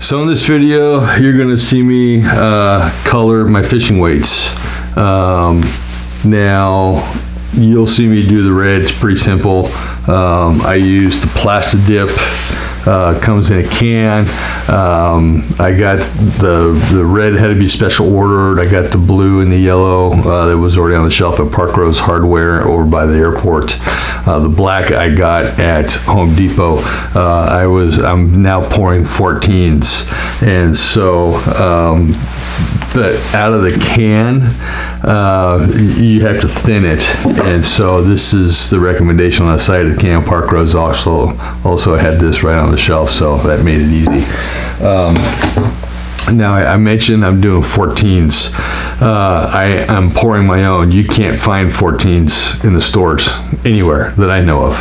So in this video, you're going to see me color my fishing weights. Now, you'll see me do the red. It's pretty simple. I use the plastic dip. Comes in a can. I got the red had to be special ordered. I got the blue and the yellow that was already on the shelf at Park Rose Hardware over by the airport. The black I got at Home Depot. I'm now pouring 14s, and so but out of the can, you have to thin it, and so this is the recommendation on the side of the can. Park Rose also had this right on the shelf, so that made it easy. Now, I mentioned I'm doing 14s. I'm pouring my own. You can't find 14s in the stores anywhere that I know of.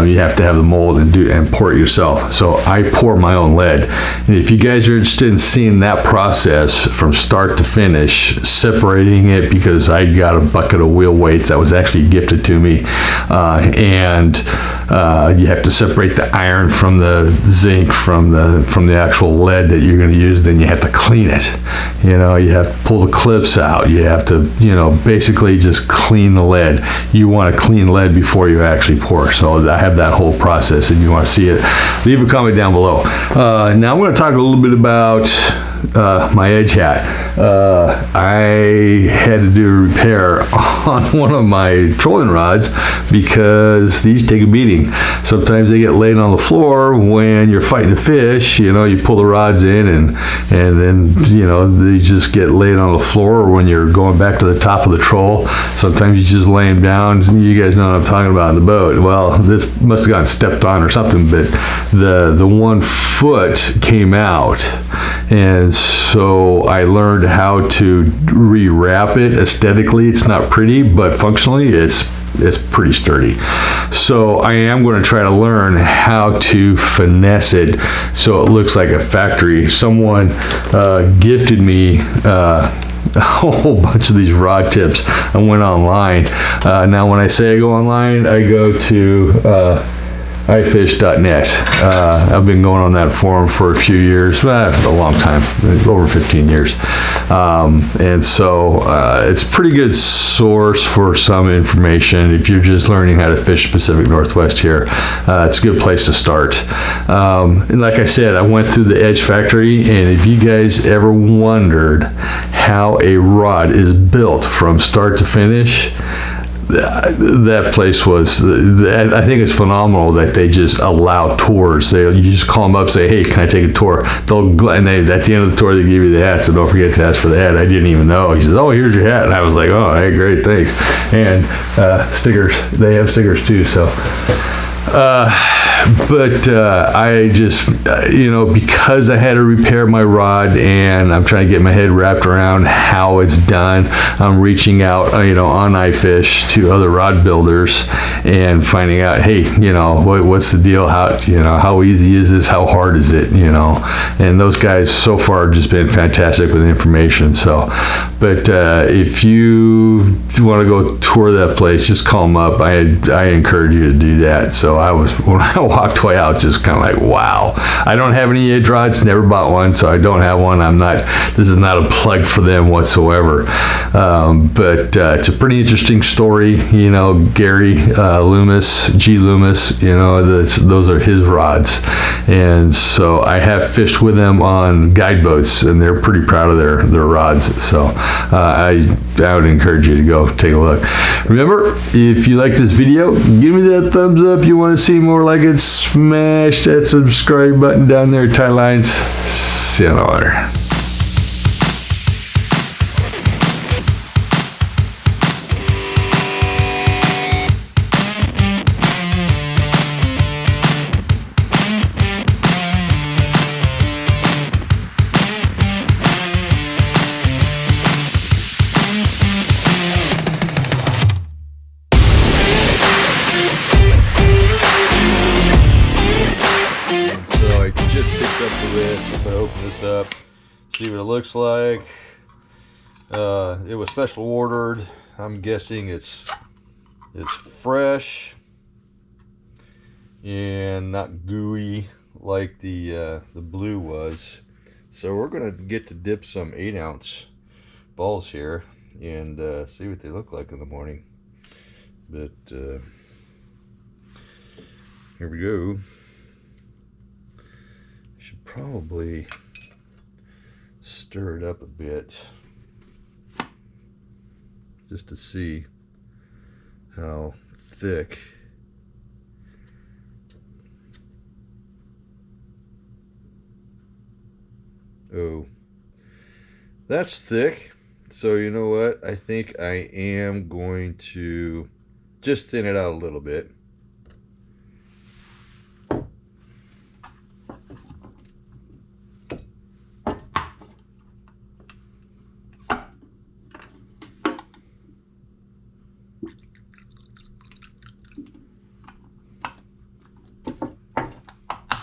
You have to have the mold and pour it yourself. So I pour my own lead. And if you guys are interested in seeing that process from start to finish, separating it, because I got a bucket of wheel weights that was actually gifted to me, and you have to separate the iron from the zinc from the actual lead that you're going to use. Then you have to clean it. You have to pull the clips out. You have to, basically just clean the lead. You want to clean lead before you actually pour. So I have that whole process. If you want to see it, leave a comment down below. Now I'm going to talk a little bit about my edge hat. I had to do a repair on one of my trolling rods because these take a beating. Sometimes they get laid on the floor when you're fighting the fish. You pull the rods in and then they just get laid on the floor, or when you're going back to the top of the troll. Sometimes you just lay them down. You guys know what I'm talking about in the boat. Well, this must have gotten stepped on or something, but the 1 foot came out, and so I learned how to rewrap it. Aesthetically, it's not pretty, but functionally, it's pretty sturdy. So I am going to try to learn how to finesse it so it looks like a factory. Someone gifted me a whole bunch of these rod tips. I went online. Now, when I say I go online, I go to ifish.net. I've been going on that forum for a few years, a long time, over 15 years. And so it's a pretty good source for some information. If you're just learning how to fish Pacific Northwest here, it's a good place to start. And like I said, I went through the Edge Factory, and if you guys ever wondered how a rod is built from start to finish, that place was, I think it's phenomenal that they just allow tours. You just call them up, say, hey, can I take a tour? At the end of the tour, they give you the hat, so don't forget to ask for the hat. I didn't even know. He says, oh, here's your hat. And I was like, oh, hey, great, thanks. And stickers, they have stickers too, so. But I just, because I had to repair my rod, and I'm trying to get my head wrapped around how it's done, I'm reaching out, on iFish to other rod builders and finding out, hey, what's the deal? How easy is this? How hard is it? And those guys so far have just been fantastic with information. So, but if you want to go tour that place, just call them up. I encourage you to do that. So when I walked away out, just kind of like, wow. I don't have any edge rods, never bought one, so I don't have one. This is not a plug for them whatsoever. But it's a pretty interesting story. Gary G. Loomis, those are his rods. And so I have fished with them on guide boats, and they're pretty proud of their rods. So I would encourage you to go take a look. Remember, if you like this video, give me that thumbs up. You want to see more like it, smash that subscribe button down there, tie lines. See you later. Up, see what it looks like. It was special ordered. I'm guessing it's fresh and not gooey like the blue was. So we're gonna get to dip some 8-ounce balls here and see what they look like in the morning. But here we go. Should probably stir it up a bit just to see how thick. Oh, that's thick. So you know what? I think I am going to just thin it out a little bit.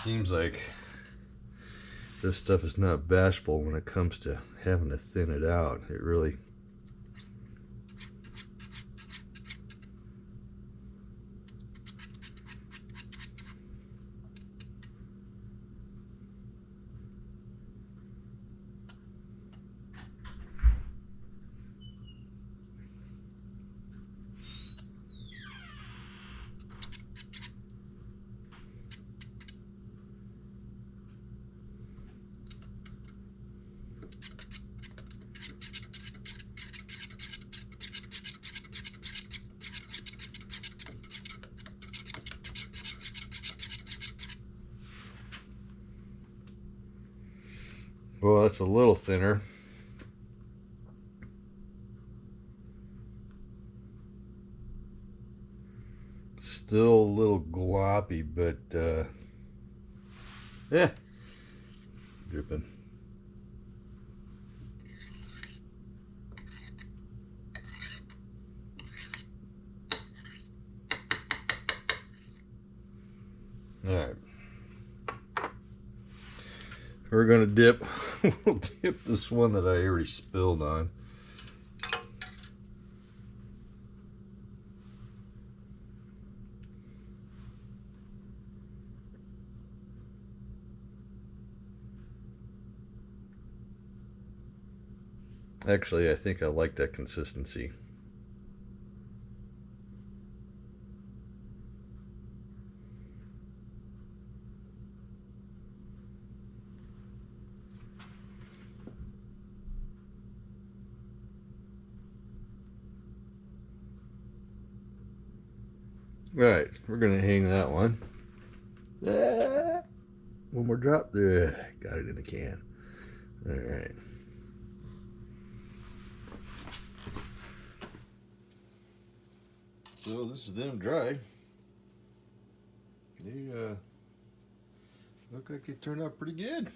Seems like this stuff is not bashful when it comes to having to thin it out. It really well, that's a little thinner. Still a little gloppy, but yeah, dripping. All right, we're gonna dip. We'll dip this one that I already spilled on. Actually, I think I like that consistency. Right, we're gonna hang that one. One more drop there. Got it in the can. All right. So this is them dry. They look like they turned out pretty good.